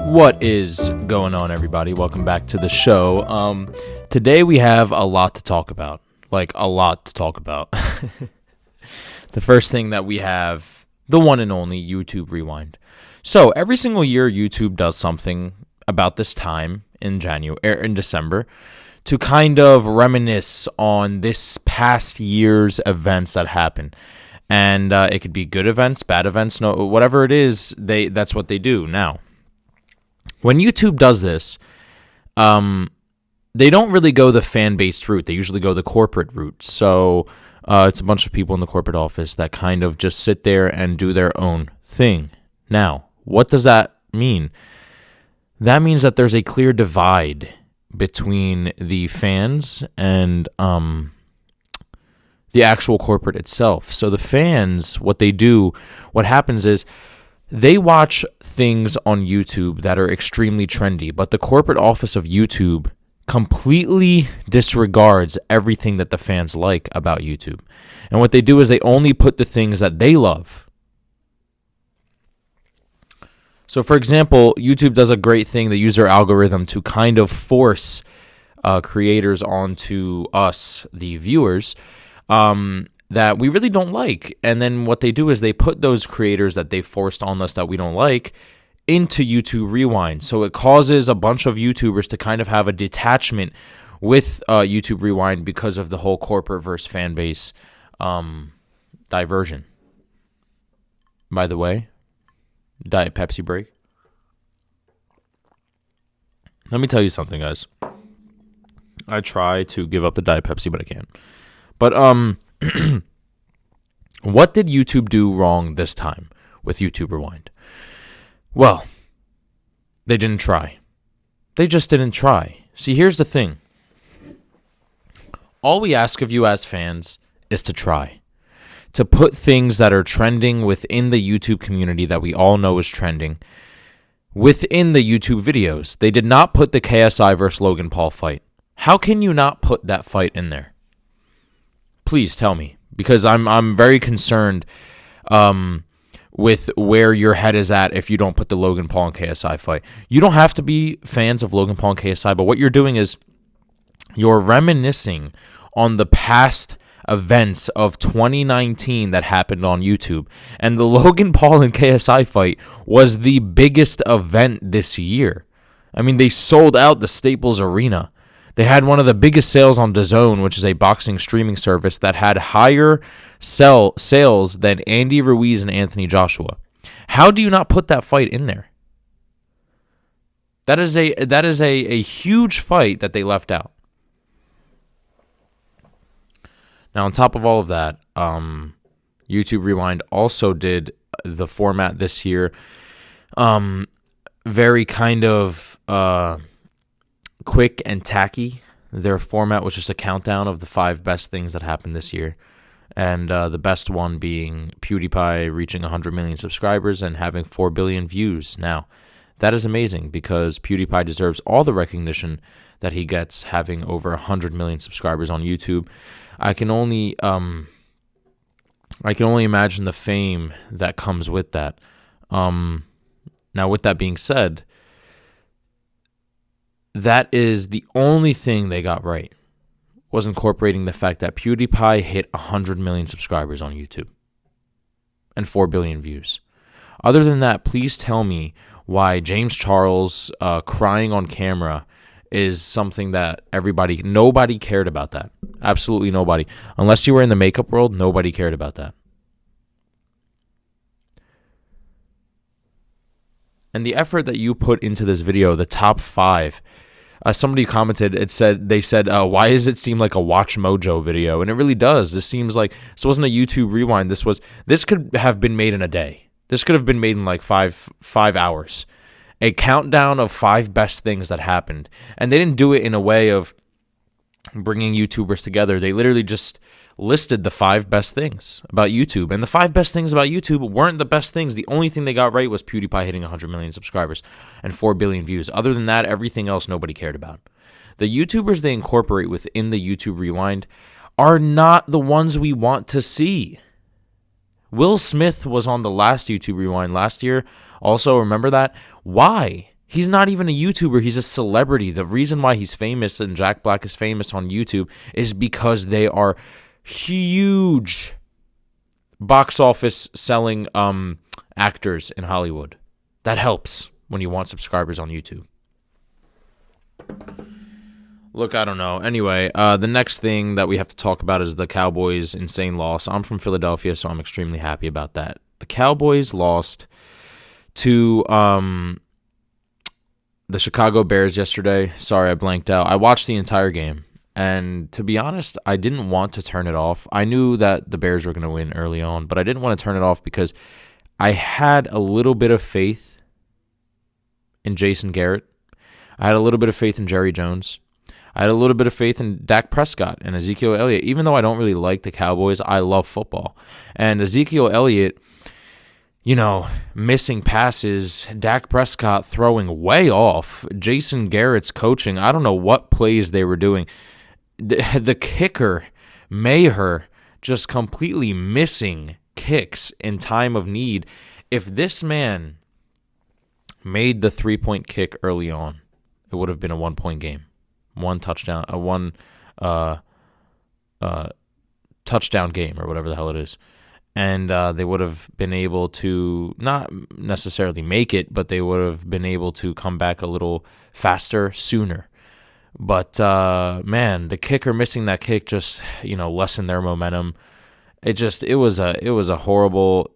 What is going on, everybody? Welcome back to the show. Today we have a lot to talk about. Like, a lot to talk about. The first thing that we have, the one and only YouTube Rewind. So, every single year, YouTube does something about this time in December to kind of reminisce on this past year's events that happened. And it could be good events, bad events, no, whatever it is, that's what they do now. When YouTube does this, they don't really go the fan-based route. They usually go the corporate route. So it's a bunch of people in the corporate office that kind of just sit there and do their own thing. Now, what does that mean? That means that there's a clear divide between the fans and the actual corporate itself. So the fans, what happens is they watch things on YouTube that are extremely trendy, but the corporate office of YouTube completely disregards everything that the fans like about YouTube. And what they do is they only put the things that they love. So, for example, YouTube does a great thing. They use their algorithm to kind of force creators onto us, the viewers, that we really don't like. And then what they do is they put those creators that they forced on us that we don't like into YouTube Rewind. So it causes a bunch of YouTubers to kind of have a detachment with YouTube Rewind because of the whole corporate versus fan base diversion. By the way, Diet Pepsi break. Let me tell you something, guys. I try to give up the Diet Pepsi, but I can't. But what did YouTube do wrong this time with YouTube Rewind? Well, they didn't try. They just didn't try. See, here's the thing. All we ask of you as fans is to try. To put things that are trending within the YouTube community that we all know is trending within the YouTube videos. They did not put the KSI versus Logan Paul fight. How can you not put that fight in there? Please tell me, because I'm very concerned with where your head is at if you don't put the Logan Paul and KSI fight. You don't have to be fans of Logan Paul and KSI, but what you're doing is you're reminiscing on the past events of 2019 that happened on YouTube. And the Logan Paul and KSI fight was the biggest event this year. I mean, they sold out the Staples Arena. They had one of the biggest sales on DAZN, which is a boxing streaming service that had higher sales than Andy Ruiz and Anthony Joshua. How do you not put that fight in there? That is a huge fight that they left out. Now, on top of all of that, YouTube Rewind also did the format this year very kind of quick and tacky. Their format was just a countdown of the 5 best things that happened this year. And the best one being PewDiePie reaching 100 million subscribers and having 4 billion views. Now, that is amazing because PewDiePie deserves all the recognition that he gets having over 100 million subscribers on YouTube. I can only imagine the fame that comes with that. Now, with that being said, that is the only thing they got right, was incorporating the fact that PewDiePie hit 100 million subscribers on YouTube and 4 billion views. Other than that, please tell me why James Charles crying on camera is something that nobody cared about that. Absolutely nobody. Unless you were in the makeup world, nobody cared about that. And the effort that you put into this video, the top 5, somebody commented, they said, why does it seem like a Watch Mojo video? And it really does. This wasn't a YouTube Rewind. This could have been made in a day. This could have been made in like five hours. A countdown of 5 best things that happened. And they didn't do it in a way of bringing YouTubers together. They literally just listed the 5 best things about YouTube. And the 5 best things about YouTube weren't the best things. The only thing they got right was PewDiePie hitting 100 million subscribers and 4 billion views. Other than that, everything else nobody cared about. The YouTubers they incorporate within the YouTube Rewind are not the ones we want to see. Will Smith was on the last YouTube Rewind last year. Also, remember that? Why? He's not even a YouTuber. He's a celebrity. The reason why he's famous and Jack Black is famous on YouTube is because they are huge box office selling actors in Hollywood. That helps when you want subscribers on YouTube. Look, I don't know. Anyway, the next thing that we have to talk about is the Cowboys' insane loss. I'm from Philadelphia, so I'm extremely happy about that. The Cowboys lost to the Chicago Bears yesterday. Sorry, I blanked out. I watched the entire game, and to be honest, I didn't want to turn it off. I knew that the Bears were going to win early on, but I didn't want to turn it off because I had a little bit of faith in Jason Garrett. I had a little bit of faith in Jerry Jones. I had a little bit of faith in Dak Prescott and Ezekiel Elliott. Even though I don't really like the Cowboys, I love football. And Ezekiel Elliott, missing passes, Dak Prescott throwing way off, Jason Garrett's coaching, I don't know what plays they were doing. The kicker, Maher, just completely missing kicks in time of need. If this man made the 3-point kick early on, it would have been a 1-point game. One touchdown game or whatever the hell it is. And they would have been able to not necessarily make it, but they would have been able to come back a little faster, sooner. But, man, the kicker missing that kick just, lessened their momentum. It was a horrible,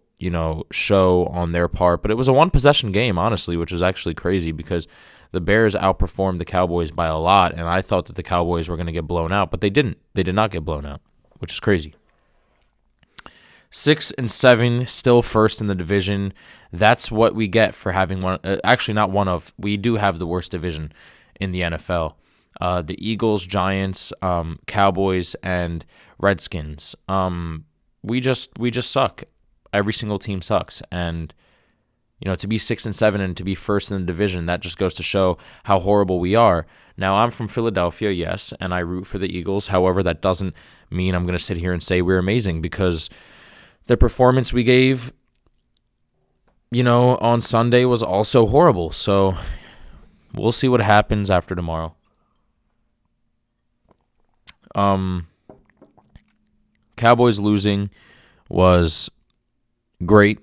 show on their part. But it was a one-possession game, honestly, which was actually crazy because the Bears outperformed the Cowboys by a lot, and I thought that the Cowboys were going to get blown out, but they didn't. They did not get blown out, which is crazy. 6-7, still first in the division. That's what we get for having one. Actually, not one of. We do have the worst division in the NFL. The Eagles, Giants, Cowboys, and Redskins. We just suck. Every single team sucks, and to be 6-7 and to be first in the division, that just goes to show how horrible we are. Now, I'm from Philadelphia, yes, and I root for the Eagles. However, that doesn't mean I'm going to sit here and say we're amazing because the performance we gave, on Sunday was also horrible. So we'll see what happens after tomorrow. Cowboys losing was great.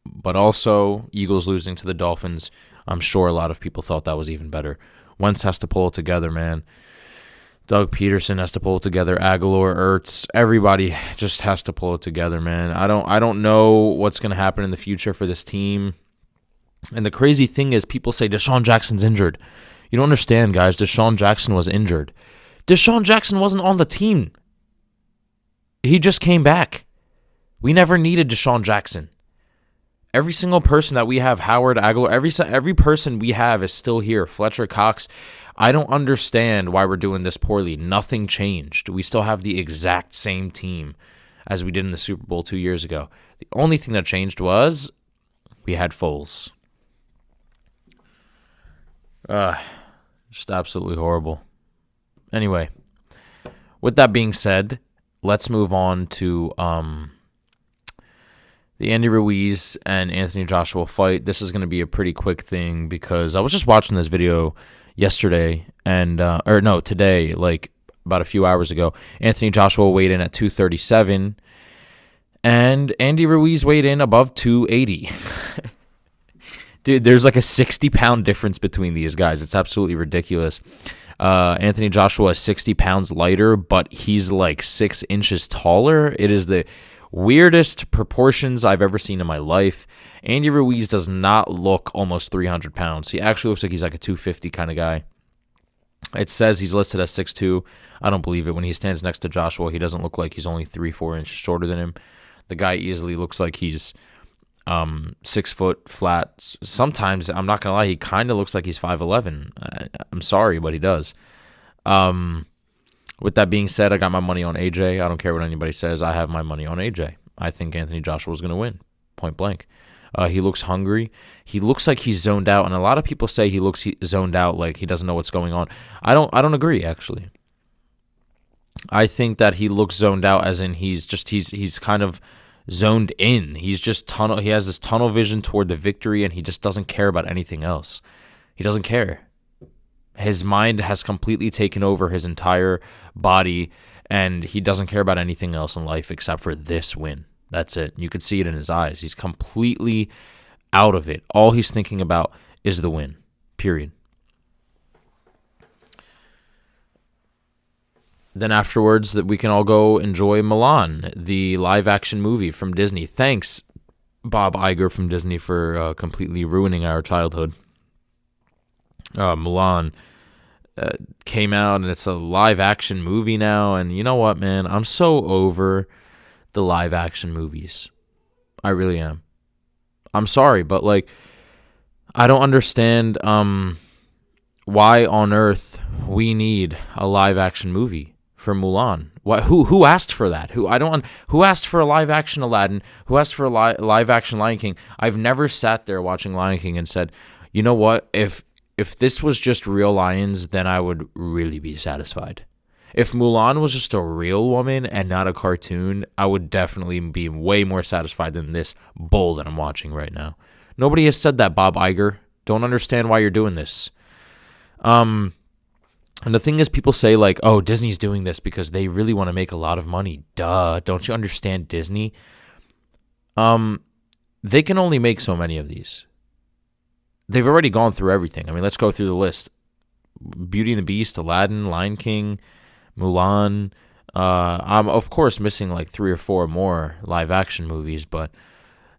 But also, Eagles losing to the Dolphins, I'm sure a lot of people thought that was even better. Wentz has to pull it together, man. Doug Peterson has to pull it together. Aguilar, Ertz, everybody just has to pull it together, man. I don't know what's going to happen in the future for this team. And the crazy thing is, people say Deshaun Jackson's injured. You don't understand, guys. Deshaun Jackson was injured. Deshaun Jackson wasn't on the team. He just came back. We never needed Deshaun Jackson. Every single person that we have, Howard, Aguilar, every person we have is still here. Fletcher Cox, I don't understand why we're doing this poorly. Nothing changed. We still have the exact same team as we did in the Super Bowl 2 years ago. The only thing that changed was we had Foles. Just absolutely horrible. Anyway, with that being said, let's move on to the Andy Ruiz and Anthony Joshua fight. This is going to be a pretty quick thing because I was just watching this video yesterday today, like about a few hours ago. Anthony Joshua weighed in at 237 and Andy Ruiz weighed in above 280. Dude, there's like a 60-pound difference between these guys. It's absolutely ridiculous. Anthony Joshua is 60 pounds lighter, but he's like 6 inches taller. It is the weirdest proportions I've ever seen in my life. Andy Ruiz does not look almost 300 pounds. He actually looks like he's like a 250 kind of guy. It says he's listed as 6'2". I don't believe it. When he stands next to Joshua, he doesn't look like he's only 3-4 inches shorter than him. The guy easily looks like he's 6 foot flat. Sometimes, I'm not gonna lie, he kind of looks like he's 5'11". I'm sorry, but he does. With that being said, I got my money on AJ. I don't care what anybody says. I have my money on AJ. I think Anthony Joshua is going to win, point blank. He looks hungry. He looks like he's zoned out, and a lot of people say he looks zoned out, like he doesn't know what's going on. I don't agree, actually. I think that he looks zoned out, as in he's kind of zoned in. He's just he has this tunnel vision toward the victory, and he just doesn't care about anything else. He doesn't care. His mind has completely taken over his entire body, and he doesn't care about anything else in life except for this win. That's it. You could see it in his eyes. He's completely out of it. All he's thinking about is the win. Period. Then afterwards, that we can all go enjoy Milan, the live-action movie from Disney. Thanks, Bob Iger from Disney, for completely ruining our childhood. Milan came out, and it's a live-action movie now. And you know what, man? I'm so over the live-action movies. I really am. I'm sorry, but like, I don't understand why on earth we need a live-action movie for Mulan. Who asked for that? Who asked for a live-action Aladdin? Who asked for a live-action Lion King? I've never sat there watching Lion King and said, you know what? If this was just real lions, then I would really be satisfied. If Mulan was just a real woman and not a cartoon, I would definitely be way more satisfied than this bull that I'm watching right now. Nobody has said that, Bob Iger. Don't understand why you're doing this. And the thing is, people say like, oh, Disney's doing this because they really want to make a lot of money. Duh. Don't you understand Disney? They can only make so many of these. They've already gone through everything. I mean, let's go through the list. Beauty and the Beast, Aladdin, Lion King, Mulan. I'm, of course, missing like 3 or 4 more live-action movies, but,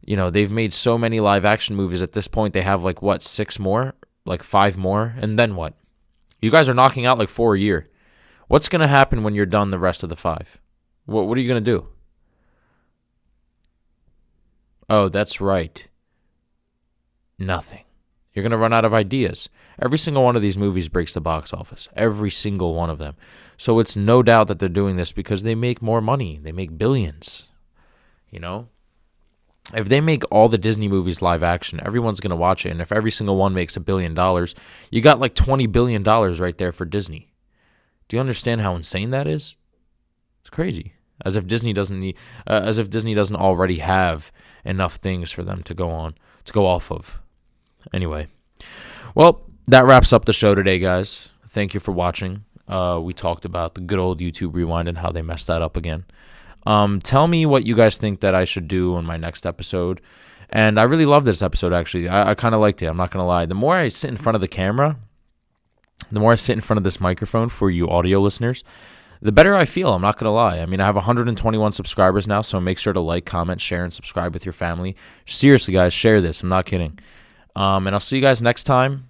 you know, they've made so many live-action movies at this point. They have like, what, 6 more? Like 5 more? And then what? You guys are knocking out like 4 a year. What's going to happen when you're done the rest of the 5? What are you going to do? Oh, that's right. Nothing. You're going to run out of ideas. Every single one of these movies breaks the box office. Every single one of them. So it's no doubt that they're doing this because they make more money. They make billions. You know? If they make all the Disney movies live action, everyone's going to watch it. And if every single one makes $1 billion, you got like $20 billion right there for Disney. Do you understand how insane that is? It's crazy. As if Disney doesn't already have enough things for them to go off of. Anyway, well, that wraps up the show today, guys. Thank you for watching. We talked about the good old YouTube Rewind and how they messed that up again. Tell me what you guys think that I should do on my next episode. And I really love this episode, actually. I kind of liked it. I'm not going to lie. The more I sit in front of the camera, the more I sit in front of this microphone for you audio listeners, the better I feel. I'm not going to lie. I mean, I have 121 subscribers now, so make sure to like, comment, share, and subscribe with your family. Seriously, guys, share this. I'm not kidding. And I'll see you guys next time.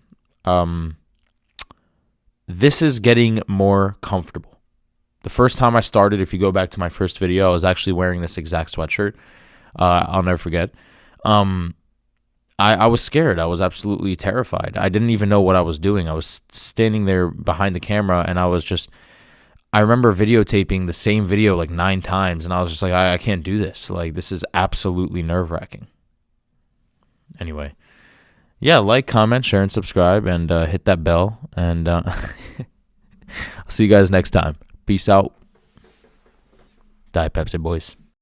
This is getting more comfortable. The first time I started, if you go back to my first video, I was actually wearing this exact sweatshirt. I'll never forget. I was scared. I was absolutely terrified. I didn't even know what I was doing. I was standing there behind the camera, and I remember videotaping the same video like 9 times, and I was just like, I can't do this. Like, this is absolutely nerve-wracking. Anyway. Yeah, like, comment, share, and subscribe, and hit that bell. And I'll see you guys next time. Peace out. Die Pepsi, boys.